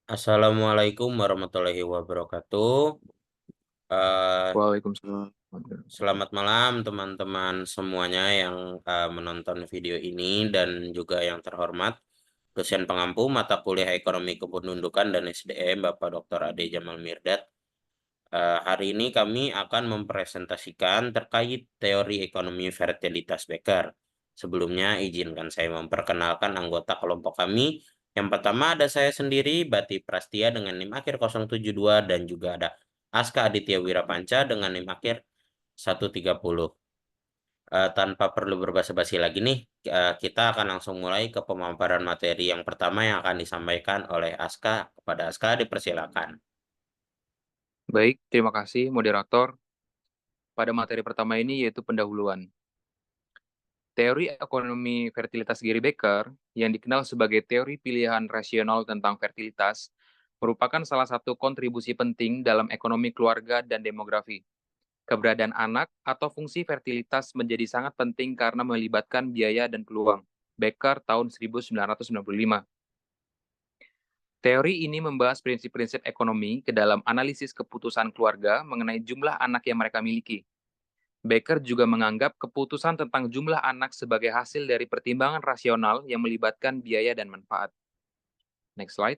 Assalamualaikum warahmatullahi wabarakatuh. Eh, Waalaikumsalam. Selamat malam teman-teman semuanya yang menonton video ini dan juga yang terhormat dosen pengampu mata kuliah Ekonomi Kependudukan dan SDM Bapak Dr. Ade Jamal Mirdad. Hari ini kami akan mempresentasikan terkait teori ekonomi fertilitas Becker. Sebelumnya izinkan saya memperkenalkan anggota kelompok kami. Yang pertama ada saya sendiri, Bati Prastia dengan NIM akhir 072 dan juga ada Aska Aditya Wirapanca dengan NIM akhir 130. Tanpa perlu berbasa-basi lagi nih, kita akan langsung mulai ke pemaparan materi yang pertama yang akan disampaikan oleh Aska. Kepada Aska dipersilakan. Baik, terima kasih moderator. Pada materi pertama ini yaitu pendahuluan. Teori ekonomi fertilitas Gary Becker, yang dikenal sebagai teori pilihan rasional tentang fertilitas, merupakan salah satu kontribusi penting dalam ekonomi keluarga dan demografi. Keberadaan anak atau fungsi fertilitas menjadi sangat penting karena melibatkan biaya dan peluang. Becker tahun 1995. Teori ini membahas prinsip-prinsip ekonomi ke dalam analisis keputusan keluarga mengenai jumlah anak yang mereka miliki. Becker juga menganggap keputusan tentang jumlah anak sebagai hasil dari pertimbangan rasional yang melibatkan biaya dan manfaat. Next slide.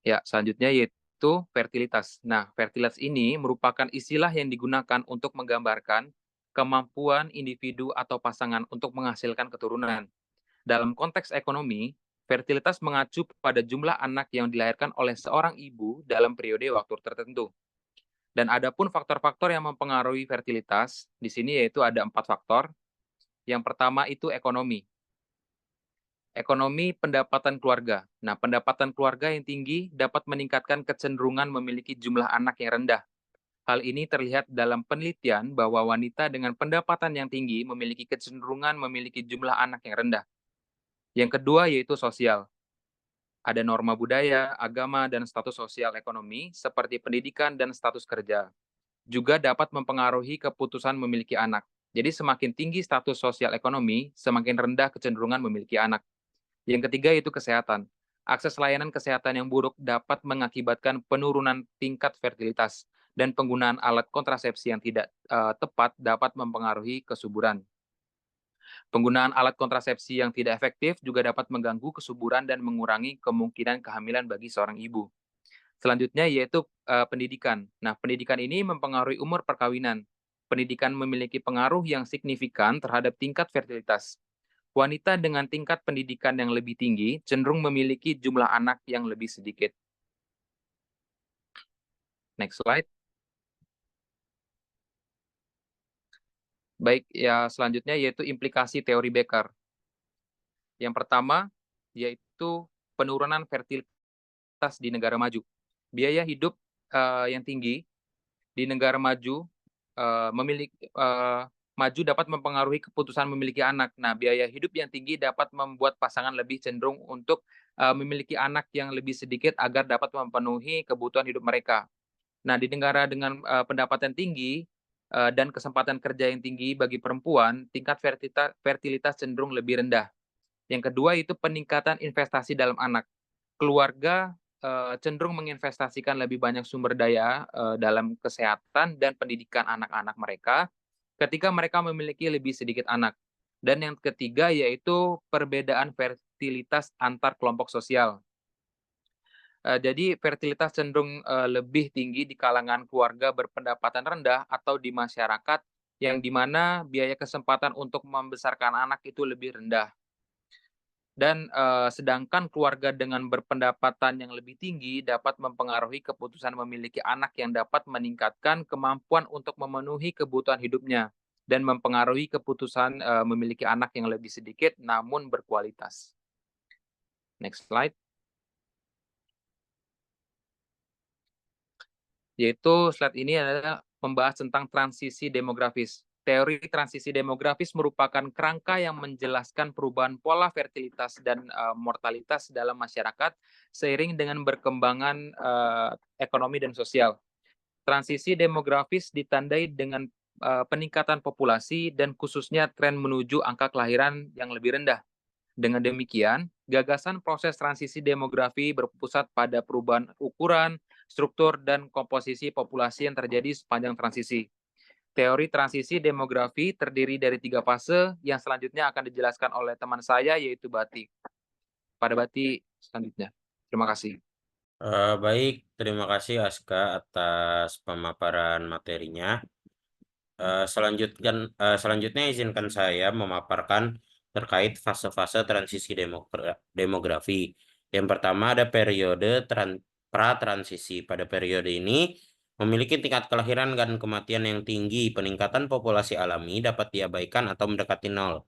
Ya, selanjutnya yaitu fertilitas. Nah, fertilitas ini merupakan istilah yang digunakan untuk menggambarkan kemampuan individu atau pasangan untuk menghasilkan keturunan. Dalam konteks ekonomi, fertilitas mengacu pada jumlah anak yang dilahirkan oleh seorang ibu dalam periode waktu tertentu. Dan ada pun faktor-faktor yang mempengaruhi fertilitas, di sini yaitu ada 4 faktor. Yang pertama itu ekonomi. Ekonomi pendapatan keluarga. Nah, pendapatan keluarga yang tinggi dapat meningkatkan kecenderungan memiliki jumlah anak yang rendah. Hal ini terlihat dalam penelitian bahwa wanita dengan pendapatan yang tinggi memiliki kecenderungan memiliki jumlah anak yang rendah. Yang kedua yaitu sosial. Ada norma budaya, agama, dan status sosial ekonomi seperti pendidikan dan status kerja. Juga dapat mempengaruhi keputusan memiliki anak. Jadi semakin tinggi status sosial ekonomi, semakin rendah kecenderungan memiliki anak. Yang ketiga itu kesehatan. Akses layanan kesehatan yang buruk dapat mengakibatkan penurunan tingkat fertilitas dan penggunaan alat kontrasepsi yang tidak tepat dapat mempengaruhi kesuburan. Penggunaan alat kontrasepsi yang tidak efektif juga dapat mengganggu kesuburan dan mengurangi kemungkinan kehamilan bagi seorang ibu. Selanjutnya yaitu pendidikan. Nah, pendidikan ini mempengaruhi umur perkawinan. Pendidikan memiliki pengaruh yang signifikan terhadap tingkat fertilitas. Wanita dengan tingkat pendidikan yang lebih tinggi cenderung memiliki jumlah anak yang lebih sedikit. Next slide. Baik, ya selanjutnya yaitu implikasi teori Becker. Yang pertama yaitu penurunan fertilitas di negara maju. Biaya hidup yang tinggi di negara maju memiliki maju dapat mempengaruhi keputusan memiliki anak. Nah, biaya hidup yang tinggi dapat membuat pasangan lebih cenderung untuk memiliki anak yang lebih sedikit agar dapat memenuhi kebutuhan hidup mereka. Nah, di negara dengan pendapatan tinggi dan kesempatan kerja yang tinggi bagi perempuan, tingkat fertilitas cenderung lebih rendah. Yang kedua itu peningkatan investasi dalam anak. Keluarga cenderung menginvestasikan lebih banyak sumber daya dalam kesehatan dan pendidikan anak-anak mereka ketika mereka memiliki lebih sedikit anak. Dan yang ketiga yaitu perbedaan fertilitas antar kelompok sosial. Jadi fertilitas cenderung lebih tinggi di kalangan keluarga berpendapatan rendah atau di masyarakat yang di mana biaya kesempatan untuk membesarkan anak itu lebih rendah. Dan sedangkan keluarga dengan berpendapatan yang lebih tinggi dapat mempengaruhi keputusan memiliki anak yang dapat meningkatkan kemampuan untuk memenuhi kebutuhan hidupnya dan mempengaruhi keputusan memiliki anak yang lebih sedikit namun berkualitas. Next slide. Yaitu slide ini adalah membahas tentang transisi demografis. Teori transisi demografis merupakan kerangka yang menjelaskan perubahan pola fertilitas dan mortalitas dalam masyarakat seiring dengan berkembangan ekonomi dan sosial. Transisi demografis ditandai dengan peningkatan populasi dan khususnya tren menuju angka kelahiran yang lebih rendah. Dengan demikian, gagasan proses transisi demografi berpusat pada perubahan ukuran, struktur, dan komposisi populasi yang terjadi sepanjang transisi. Teori transisi demografi terdiri dari 3 fase yang selanjutnya akan dijelaskan oleh teman saya, yaitu Bati. Pada Bati selanjutnya. Terima kasih. Baik, terima kasih Aska atas pemaparan materinya. Selanjutnya izinkan saya memaparkan terkait fase-fase transisi demografi. Yang pertama ada periode pra-transisi. Pada periode ini memiliki tingkat kelahiran dan kematian yang tinggi. Peningkatan populasi alami dapat diabaikan atau mendekati nol.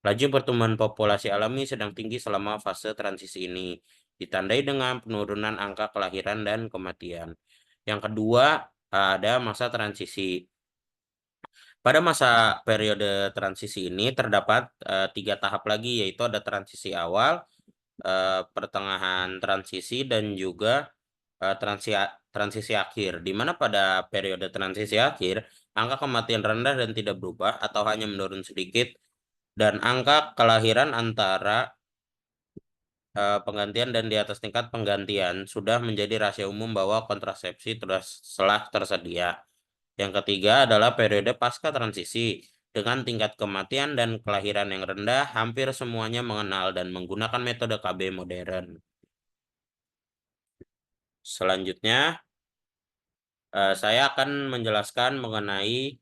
Laju pertumbuhan populasi alami sedang tinggi selama fase transisi ini, ditandai dengan penurunan angka kelahiran dan kematian. Yang kedua, ada masa transisi. Pada masa periode transisi ini terdapat 3 tahap lagi, yaitu ada transisi awal, pertengahan transisi, dan juga transisi akhir. Di mana pada periode transisi akhir, angka kematian rendah dan tidak berubah atau hanya menurun sedikit, dan angka kelahiran antara penggantian dan di atas tingkat penggantian sudah menjadi rahasia umum bahwa kontrasepsi telah tersedia. Yang ketiga adalah periode pasca transisi. Dengan tingkat kematian dan kelahiran yang rendah, hampir semuanya mengenal dan menggunakan metode KB modern. Selanjutnya, saya akan menjelaskan mengenai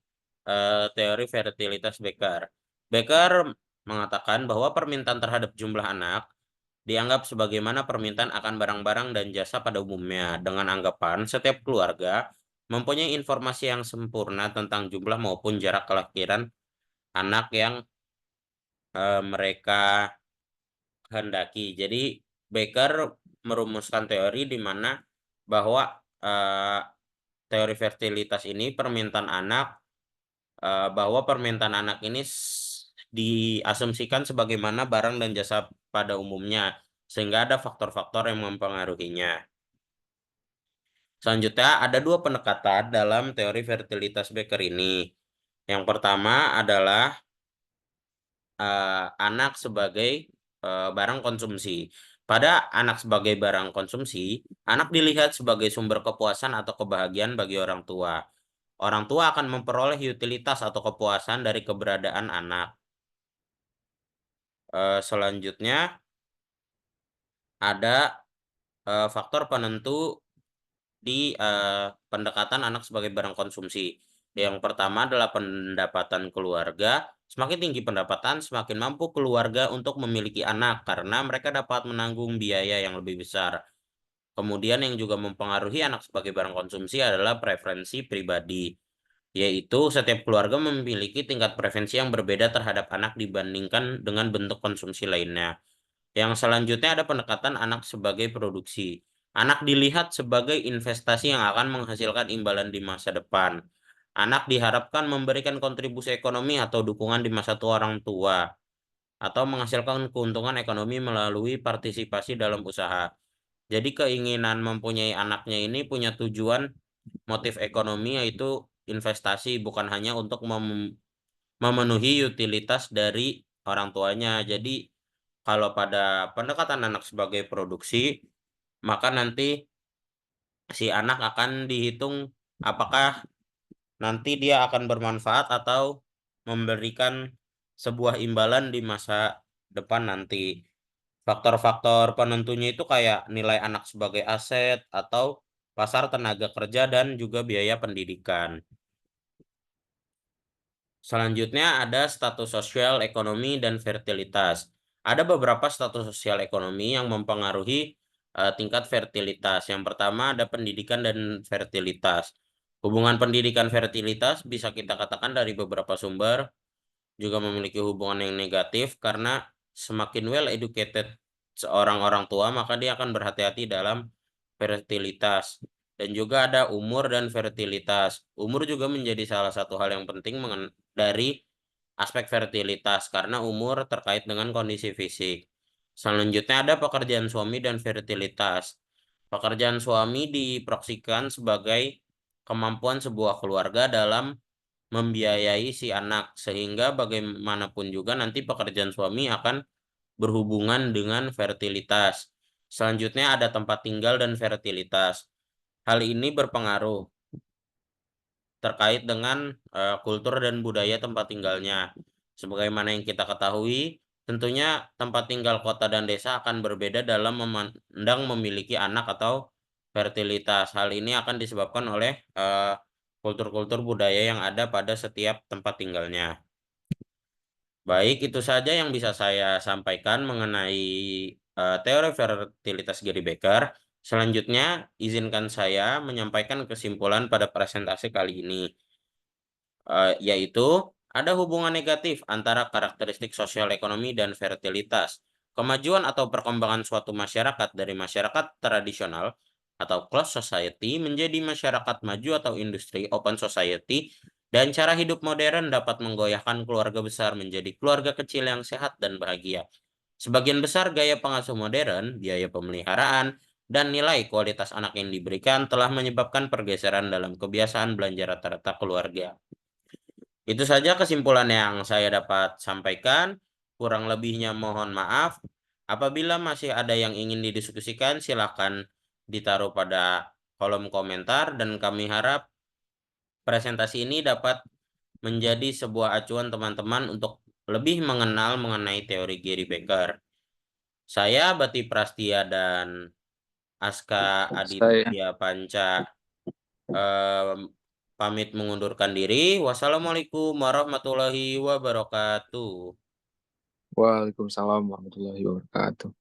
teori fertilitas Becker. Becker mengatakan bahwa permintaan terhadap jumlah anak dianggap sebagaimana permintaan akan barang-barang dan jasa pada umumnya, dengan anggapan setiap keluarga mempunyai informasi yang sempurna tentang jumlah maupun jarak kelahiran anak yang mereka kehendaki. Jadi Becker merumuskan teori di mana bahwa teori fertilitas ini bahwa permintaan anak ini diasumsikan sebagaimana barang dan jasa pada umumnya, sehingga ada faktor-faktor yang mempengaruhinya. Selanjutnya, ada 2 pendekatan dalam teori fertilitas Becker ini. Yang pertama adalah anak sebagai barang konsumsi. Pada anak sebagai barang konsumsi, anak dilihat sebagai sumber kepuasan atau kebahagiaan bagi orang tua. Orang tua akan memperoleh utilitas atau kepuasan dari keberadaan anak. Selanjutnya, ada faktor penentu di pendekatan anak sebagai barang konsumsi. Yang pertama adalah pendapatan keluarga. Semakin tinggi pendapatan, semakin mampu keluarga untuk memiliki anak karena mereka dapat menanggung biaya yang lebih besar. Kemudian yang juga mempengaruhi anak sebagai barang konsumsi adalah preferensi pribadi, yaitu setiap keluarga memiliki tingkat preferensi yang berbeda terhadap anak dibandingkan dengan bentuk konsumsi lainnya. Yang selanjutnya ada pendekatan anak sebagai produksi. Anak dilihat sebagai investasi yang akan menghasilkan imbalan di masa depan. Anak diharapkan memberikan kontribusi ekonomi atau dukungan di masa tua orang tua, atau menghasilkan keuntungan ekonomi melalui partisipasi dalam usaha. Jadi keinginan mempunyai anaknya ini punya tujuan motif ekonomi, yaitu investasi, bukan hanya untuk memenuhi utilitas dari orang tuanya. Jadi kalau pada pendekatan anak sebagai produksi, maka nanti si anak akan dihitung apakah nanti dia akan bermanfaat atau memberikan sebuah imbalan di masa depan nanti. Faktor-faktor penentunya itu kayak nilai anak sebagai aset atau pasar tenaga kerja dan juga biaya pendidikan. Selanjutnya ada status sosial, ekonomi, dan fertilitas. Ada beberapa status sosial ekonomi yang mempengaruhi tingkat fertilitas. Yang pertama ada pendidikan dan fertilitas. Hubungan pendidikan fertilitas bisa kita katakan dari beberapa sumber, juga memiliki hubungan yang negatif karena semakin well educated seorang orang tua, maka dia akan berhati-hati dalam fertilitas. Dan juga ada umur dan fertilitas. Umur juga menjadi salah satu hal yang penting dari aspek fertilitas karena umur terkait dengan kondisi fisik. Selanjutnya ada pekerjaan suami dan fertilitas. Pekerjaan suami diproyeksikan sebagai kemampuan sebuah keluarga dalam membiayai si anak, sehingga bagaimanapun juga nanti pekerjaan suami akan berhubungan dengan fertilitas. Selanjutnya ada tempat tinggal dan fertilitas. Hal ini berpengaruh terkait dengan kultur dan budaya tempat tinggalnya. Sebagaimana yang kita ketahui, tentunya tempat tinggal kota dan desa akan berbeda dalam memandang memiliki anak atau fertilitas. Hal ini akan disebabkan oleh kultur-kultur budaya yang ada pada setiap tempat tinggalnya. Baik, itu saja yang bisa saya sampaikan mengenai teori fertilitas Gary Becker. Selanjutnya, izinkan saya menyampaikan kesimpulan pada presentasi kali ini, yaitu ada hubungan negatif antara karakteristik sosial ekonomi dan fertilitas. Kemajuan atau perkembangan suatu masyarakat dari masyarakat tradisional atau closed society menjadi masyarakat maju atau industri open society, dan cara hidup modern dapat menggoyahkan keluarga besar menjadi keluarga kecil yang sehat dan bahagia. Sebagian besar gaya pengasuh modern, biaya pemeliharaan, dan nilai kualitas anak yang diberikan telah menyebabkan pergeseran dalam kebiasaan belanja rata-rata keluarga. Itu saja kesimpulan yang saya dapat sampaikan. Kurang lebihnya mohon maaf. Apabila masih ada yang ingin didiskusikan, silakan ditaruh pada kolom komentar, dan kami harap presentasi ini dapat menjadi sebuah acuan teman-teman untuk lebih mengenal mengenai teori Gary Becker. Saya Bati Prastia dan Aska Saya, Aditya Panca em, pamit mengundurkan diri. Wassalamualaikum warahmatullahi wabarakatuh. Waalaikumsalam warahmatullahi wabarakatuh.